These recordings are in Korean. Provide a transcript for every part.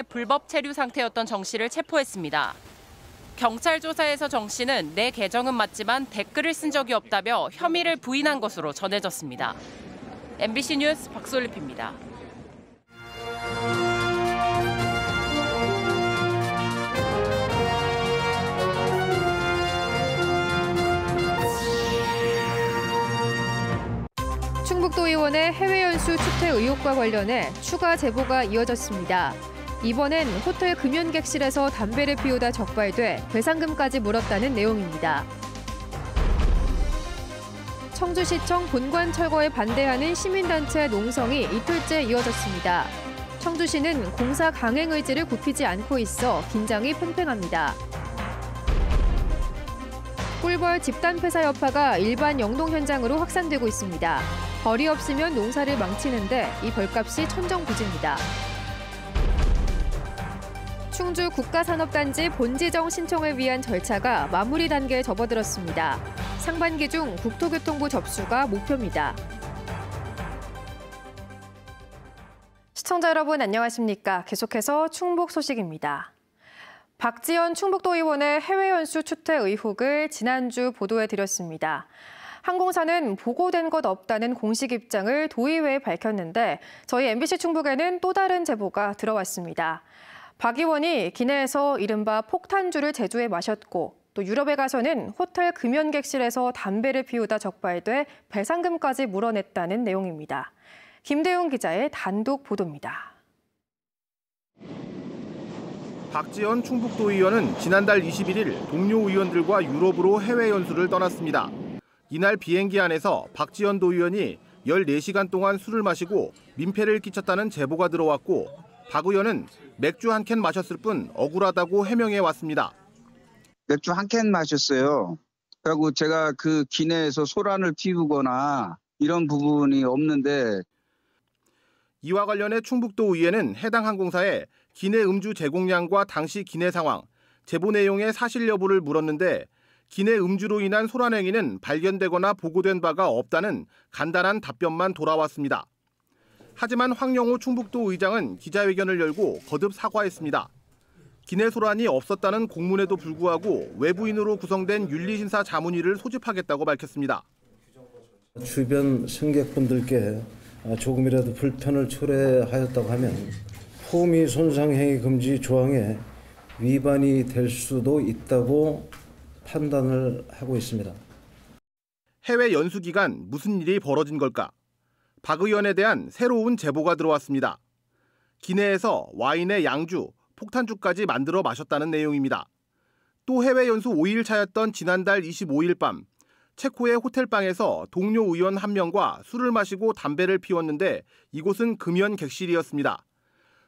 불법 체류 상태였던 정 씨를 체포했습니다. 경찰 조사에서 정 씨는 내 계정은 맞지만 댓글을 쓴 적이 없다며 혐의를 부인한 것으로 전해졌습니다. MBC 뉴스 박솔립입니다. 충북도 의원의 해외 연수 추태 의혹과 관련해 추가 제보가 이어졌습니다. 이번엔 호텔 금연객실에서 담배를 피우다 적발돼 배상금까지 물었다는 내용입니다. 청주시청 본관 철거에 반대하는 시민단체 농성이 이틀째 이어졌습니다. 청주시는 공사 강행 의지를 굽히지 않고 있어 긴장이 팽팽합니다. 꿀벌 집단 폐사 여파가 일반 영농 현장으로 확산되고 있습니다. 벌이 없으면 농사를 망치는데 이 벌값이 천정부지입니다. 충주 국가산업단지 본지정 신청을 위한 절차가 마무리 단계에 접어들었습니다. 상반기 중 국토교통부 접수가 목표입니다. 시청자 여러분 안녕하십니까? 계속해서 충북 소식입니다. 박지원 충북도 의원의 해외 연수 추태 의혹을 지난주 보도해드렸습니다. 항공사는 보고된 것 없다는 공식 입장을 도의회에 밝혔는데 저희 MBC 충북에는 또 다른 제보가 들어왔습니다. 박 의원이 기내에서 이른바 폭탄주를 제조해 마셨고 또 유럽에 가서는 호텔 금연객실에서 담배를 피우다 적발돼 배상금까지 물어냈다는 내용입니다. 김대웅 기자의 단독 보도입니다. 박지원 충북도 의원은 지난달 21일 동료 의원들과 유럽으로 해외 연수를 떠났습니다. 이날 비행기 안에서 박지원 도의원이 14시간 동안 술을 마시고 민폐를 끼쳤다는 제보가 들어왔고 박 의원은 맥주 한 캔 마셨을 뿐 억울하다고 해명해 왔습니다. 맥주 한 캔 마셨어요. 그리고 제가 그 기내에서 소란을 피우거나 이런 부분이 없는데. 이와 관련해 충북도 의회는 해당 항공사에 기내 음주 제공량과 당시 기내 상황, 제보 내용의 사실 여부를 물었는데 기내 음주로 인한 소란 행위는 발견되거나 보고된 바가 없다는 간단한 답변만 돌아왔습니다. 하지만 황영우 충북도 의장은 기자회견을 열고 거듭 사과했습니다. 기내 소란이 없었다는 공문에도 불구하고 외부인으로 구성된 윤리심사 자문위를 소집하겠다고 밝혔습니다. 주변 승객분들께 조금이라도 불편을 초래하였다고 하면 품위 손상행위 금지 조항에 위반이 될 수도 있다고 판단을 하고 있습니다. 해외 연수 기간 무슨 일이 벌어진 걸까? 박 의원에 대한 새로운 제보가 들어왔습니다. 기내에서 와인에 양주, 폭탄주까지 만들어 마셨다는 내용입니다. 또 해외 연수 5일 차였던 지난달 25일 밤 체코의 호텔방에서 동료 의원 한 명과 술을 마시고 담배를 피웠는데 이곳은 금연 객실이었습니다.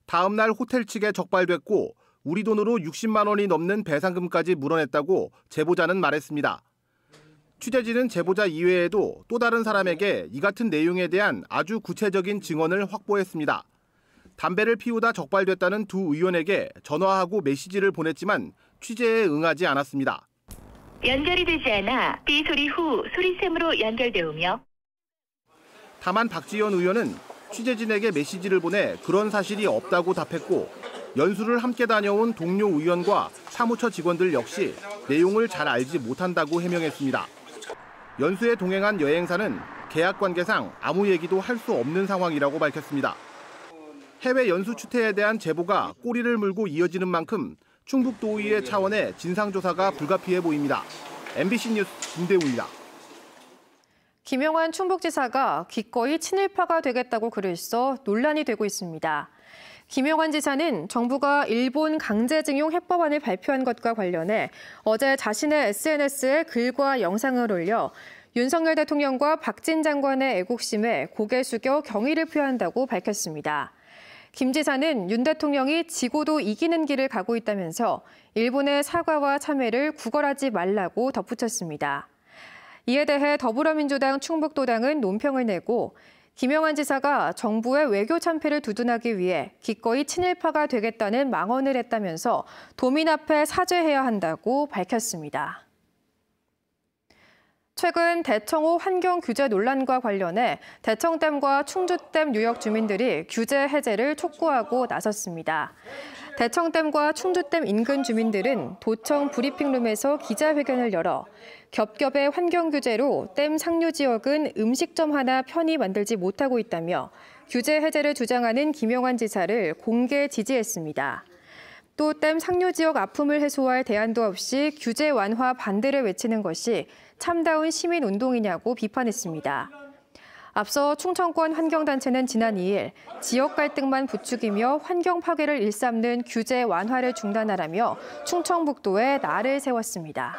다음 날 호텔 측에 적발됐고 우리 돈으로 60만 원이 넘는 배상금까지 물어냈다고 제보자는 말했습니다. 취재진은 제보자 이외에도 또 다른 사람에게 이 같은 내용에 대한 아주 구체적인 증언을 확보했습니다. 담배를 피우다 적발됐다는 두 의원에게 전화하고 메시지를 보냈지만 취재에 응하지 않았습니다. 연결이 되지 않아 삐 소리 후 소리샘으로 연결되오며. 다만 박지원 의원은 취재진에게 메시지를 보내 그런 사실이 없다고 답했고 연수를 함께 다녀온 동료 의원과 사무처 직원들 역시 내용을 잘 알지 못한다고 해명했습니다. 연수에 동행한 여행사는 계약 관계상 아무 얘기도 할 수 없는 상황이라고 밝혔습니다. 해외 연수 추태에 대한 제보가 꼬리를 물고 이어지는 만큼 충북도의회 차원의 진상조사가 불가피해 보입니다. MBC 뉴스 김대웅입니다. 김영환 충북지사가 기꺼이 친일파가 되겠다고 글을 써 논란이 되고 있습니다. 김영환 지사는 정부가 일본 강제징용 해법안을 발표한 것과 관련해 어제 자신의 SNS에 글과 영상을 올려 윤석열 대통령과 박진 장관의 애국심에 고개 숙여 경의를 표한다고 밝혔습니다. 김 지사는 윤 대통령이 지고도 이기는 길을 가고 있다면서 일본의 사과와 참회를 구걸하지 말라고 덧붙였습니다. 이에 대해 더불어민주당 충북도당은 논평을 내고 김영환 지사가 정부의 외교 참패를 두둔하기 위해 기꺼이 친일파가 되겠다는 망언을 했다면서 도민 앞에 사죄해야 한다고 밝혔습니다. 최근 대청호 환경 규제 논란과 관련해 대청댐과 충주댐 유역 주민들이 규제 해제를 촉구하고 나섰습니다. 대청댐과 충주댐 인근 주민들은 도청 브리핑룸에서 기자회견을 열어 겹겹의 환경 규제로 댐 상류 지역은 음식점 하나 편히 만들지 못하고 있다며 규제 해제를 주장하는 김영환 지사를 공개 지지했습니다. 또 댐 상류 지역 아픔을 해소할 대안도 없이 규제 완화 반대를 외치는 것이 참다운 시민운동이냐고 비판했습니다. 앞서 충청권 환경단체는 지난 2일 지역 갈등만 부추기며 환경 파괴를 일삼는 규제 완화를 중단하라며 충청북도에 날을 세웠습니다.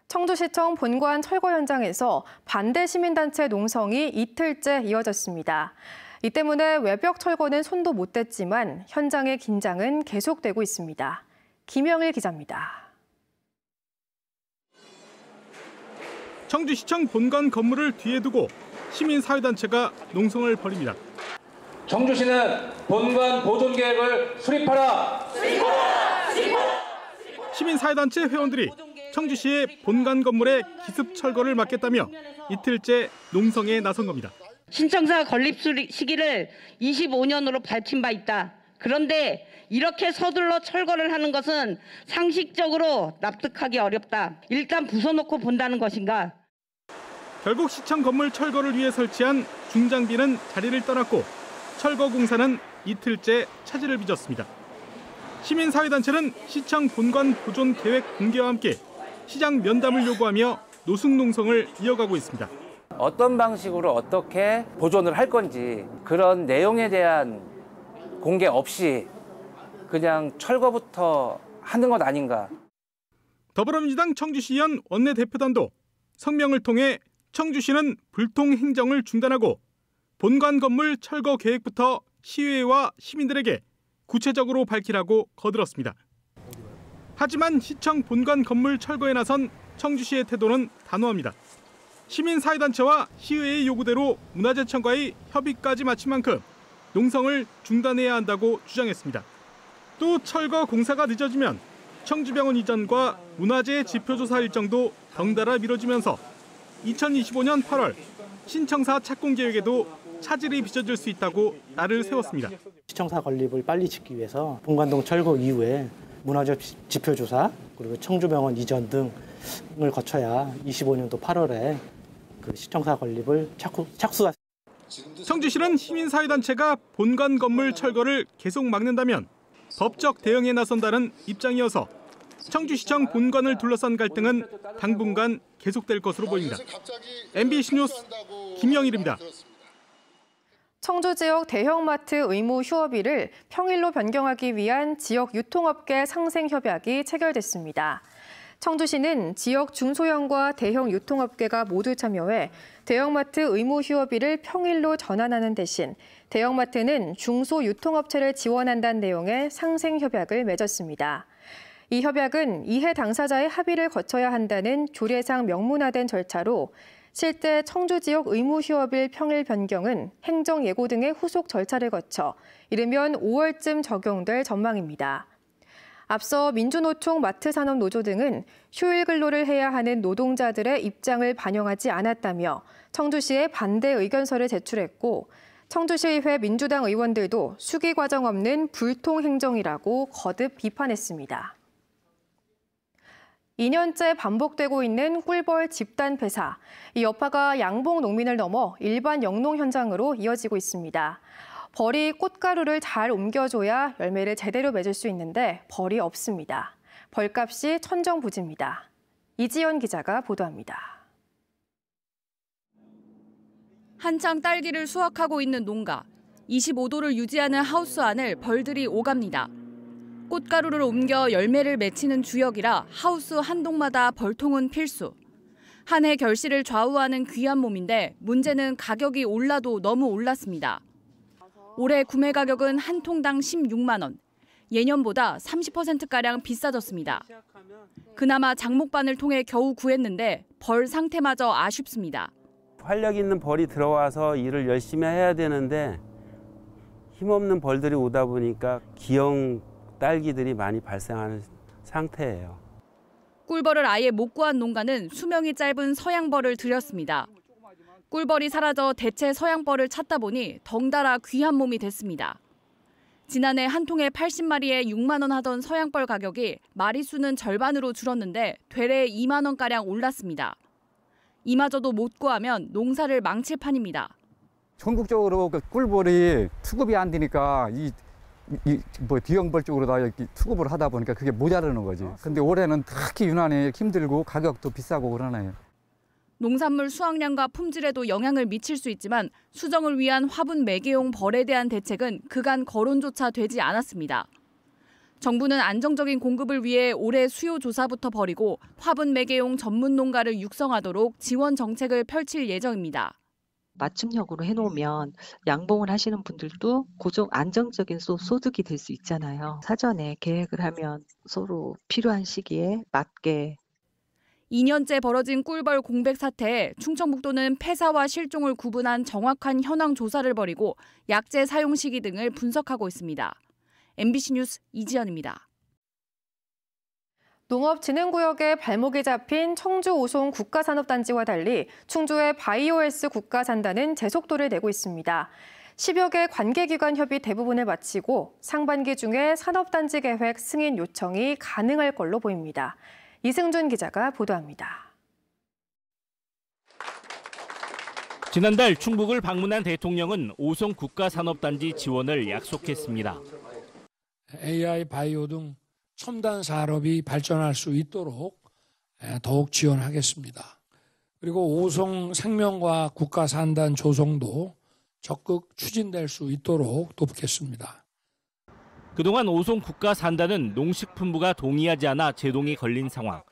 청주시청 본관 철거 현장에서 반대 시민단체 농성이 이틀째 이어졌습니다. 이 때문에 외벽 철거는 손도 못 댔지만 현장의 긴장은 계속되고 있습니다. 김영일 기자입니다. 청주시청 본관 건물을 뒤에 두고 시민사회단체가 농성을 벌입니다. 청주시는 본관 보존 계획을 수립하라! 시민사회단체 회원들이 청주시의 본관 건물의 기습 철거를 막겠다며 이틀째 농성에 나선 겁니다. 신청사 건립 시기를 25년으로 밝힌 바 있다. 그런데 이렇게 서둘러 철거를 하는 것은 상식적으로 납득하기 어렵다. 일단 부숴놓고 본다는 것인가? 결국 시청 건물 철거를 위해 설치한 중장비는 자리를 떠났고 철거 공사는 이틀째 차질을 빚었습니다. 시민사회단체는 시청 본관 보존 계획 공개와 함께 시장 면담을 요구하며 노숙 농성을 이어가고 있습니다. 어떤 방식으로 어떻게 보존을 할 건지 그런 내용에 대한 공개 없이 그냥 철거부터 하는 것 아닌가. 더불어민주당 청주시의원 원내대표단도 성명을 통해 청주시는 불통 행정을 중단하고 본관 건물 철거 계획부터 시의회와 시민들에게 구체적으로 밝히라고 거들었습니다. 하지만 시청 본관 건물 철거에 나선 청주시의 태도는 단호합니다. 시민사회단체와 시의회의 요구대로 문화재청과의 협의까지 마친 만큼 농성을 중단해야 한다고 주장했습니다. 또 철거 공사가 늦어지면 청주병원 이전과 문화재 지표조사 일정도 덩달아 미뤄지면서 2025년 8월 신청사 착공 계획에도 차질이 빚어질 수 있다고 날을 세웠습니다. 시청사 건립을 빨리 짓기 위해서 본관동 철거 이후에 문화재 지표조사 그리고 청주병원 이전 등을 거쳐야 25년도 8월에 그 시청사 건립을 착수할. 청주시는 시민사회단체가 본관 건물 철거를 계속 막는다면 법적 대응에 나선다는 입장이어서 청주시청 본관을 둘러싼 갈등은 당분간 계속될 것으로 보입니다. MBC 뉴스 김영일입니다. 청주 지역 대형마트 의무 휴업일을 평일로 변경하기 위한 지역 유통업계 상생협약이 체결됐습니다. 청주시는 지역 중소형과 대형 유통업계가 모두 참여해 대형마트 의무 휴업일을 평일로 전환하는 대신 대형마트는 중소유통업체를 지원한다는 내용의 상생협약을 맺었습니다. 이 협약은 이해 당사자의 합의를 거쳐야 한다는 조례상 명문화된 절차로 실제 청주 지역 의무 휴업일 평일 변경은 행정예고 등의 후속 절차를 거쳐 이르면 5월쯤 적용될 전망입니다. 앞서 민주노총, 마트산업노조 등은 휴일 근로를 해야 하는 노동자들의 입장을 반영하지 않았다며 청주시에 반대 의견서를 제출했고 청주시의회 민주당 의원들도 수기 과정 없는 불통 행정이라고 거듭 비판했습니다. 2년째 반복되고 있는 꿀벌 집단 폐사. 이 여파가 양봉 농민을 넘어 일반 영농 현장으로 이어지고 있습니다. 벌이 꽃가루를 잘 옮겨줘야 열매를 제대로 맺을 수 있는데 벌이 없습니다. 벌값이 천정부지입니다. 이지연 기자가 보도합니다. 한창 딸기를 수확하고 있는 농가. 25도를 유지하는 하우스 안을 벌들이 오갑니다. 꽃가루를 옮겨 열매를 맺히는 주역이라 하우스 한 동마다 벌통은 필수. 한 해 결실을 좌우하는 귀한 몸인데 문제는 가격이 올라도 너무 올랐습니다. 올해 구매 가격은 한 통당 16만 원. 예년보다 30%가량 비싸졌습니다. 그나마 장목반을 통해 겨우 구했는데 벌 상태마저 아쉽습니다. 활력 있는 벌이 들어와서 일을 열심히 해야 되는데 힘없는 벌들이 오다 보니까 기형 딸기들이 많이 발생하는 상태예요. 꿀벌을 아예 못 구한 농가는 수명이 짧은 서양벌을 들였습니다. 꿀벌이 사라져 대체 서양벌을 찾다 보니 덩달아 귀한 몸이 됐습니다. 지난해 한 통에 80마리에 6만 원 하던 서양벌 가격이 마리수는 절반으로 줄었는데 되레 2만 원가량 올랐습니다. 이마저도 못 구하면 농사를 망칠 판입니다. 전국적으로 그 꿀벌이 투급이 안 되니까 비용벌 쪽으로 다 이렇게 투급을 하다 보니까 그게 모자라는 거지. 근데 올해는 특히 유난히 힘들고 가격도 비싸고 그러네요. 농산물 수확량과 품질에도 영향을 미칠 수 있지만 수정을 위한 화분 매개용 벌에 대한 대책은 그간 거론조차 되지 않았습니다. 정부는 안정적인 공급을 위해 올해 수요 조사부터 벌이고 화분 매개용 전문 농가를 육성하도록 지원 정책을 펼칠 예정입니다. 맞춤형으로 해놓으면 양봉을 하시는 분들도 고정 안정적인 소득이 될 수 있잖아요. 사전에 계획을 하면 서로 필요한 시기에 맞게. 2년째 벌어진 꿀벌 공백 사태에 충청북도는 폐사와 실종을 구분한 정확한 현황 조사를 벌이고 약재 사용 시기 등을 분석하고 있습니다. MBC 뉴스 이지연입니다. 농업진흥구역에 발목이 잡힌 청주 오송 국가산업단지와 달리 충주의 바이오헬스 국가산단은 제속도를 내고 있습니다. 10여 개 관계기관 협의 대부분을 마치고 상반기 중에 산업단지 계획 승인 요청이 가능할 걸로 보입니다. 이승준 기자가 보도합니다. 지난달 충북을 방문한 대통령은 오송 국가산업단지 지원을 약속했습니다. AI, 바이오 등 첨단 산업이 발전할 수 있도록 더욱 지원하겠습니다. 그리고 오송 생명과학 국가산단 조성도 적극 추진될 수 있도록 돕겠습니다. 그동안 오송 국가산단은 농식품부가 동의하지 않아 제동이 걸린 상황.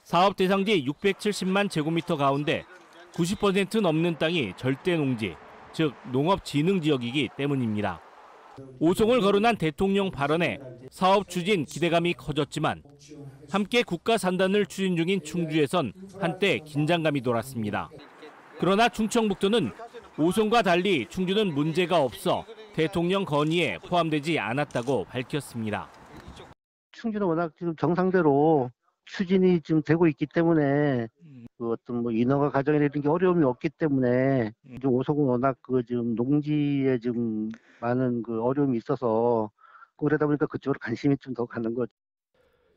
사업 대상지 670만 제곱미터 가운데 90% 넘는 땅이 절대농지, 즉 농업진흥지역이기 때문입니다. 오송을 거론한 대통령 발언에 사업 추진 기대감이 커졌지만 함께 국가산단을 추진 중인 충주에선 한때 긴장감이 돌았습니다. 그러나 충청북도는 오송과 달리 충주는 문제가 없어 대통령 건의에 포함되지 않았다고 밝혔습니다. 충주는 워낙 지금 정상대로 추진이 지금 되고 있기 때문에 그 어떤 인허가 과정이라는 게 어려움이 없기 때문에 오송은 워낙 지금 농지에 지금 많은 어려움이 있어서 그러다 보니까 그쪽으로 관심이 좀 더 가는 거죠.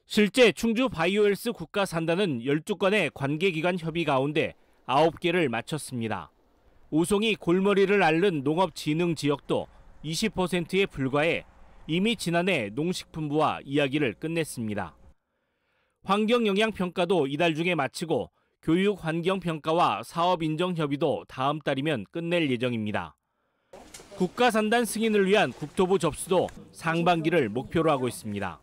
실제 충주 바이오헬스 국가산단은 12건의 관계기관 협의 가운데 9개를 마쳤습니다. 오송이 골머리를 앓는 농업진흥지역도 20%에 불과해 이미 지난해 농식품부와 이야기를 끝냈습니다. 환경영향평가도 이달 중에 마치고 교육환경평가와 사업인정협의도 다음 달이면 끝낼 예정입니다. 국가산단 승인을 위한 국토부 접수도 상반기를 목표로 하고 있습니다.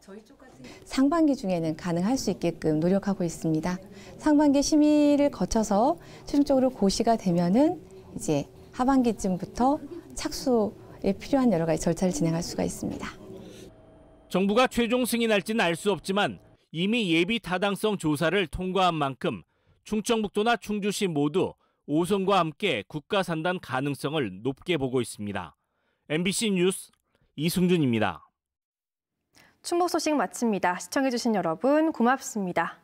상반기 중에는 가능할 수 있게끔 노력하고 있습니다. 상반기 심의를 거쳐서 최종적으로 고시가 되면은 이제 하반기쯤부터 착수에 필요한 여러 가지 절차를 진행할 수가 있습니다. 정부가 최종 승인할지는 알 수 없지만 이미 예비 타당성 조사를 통과한 만큼 충청북도나 충주시 모두 오송과 함께 국가산단 가능성을 높게 보고 있습니다. MBC 뉴스 이승준입니다. 충북 소식 마칩니다. 시청해주신 여러분 고맙습니다.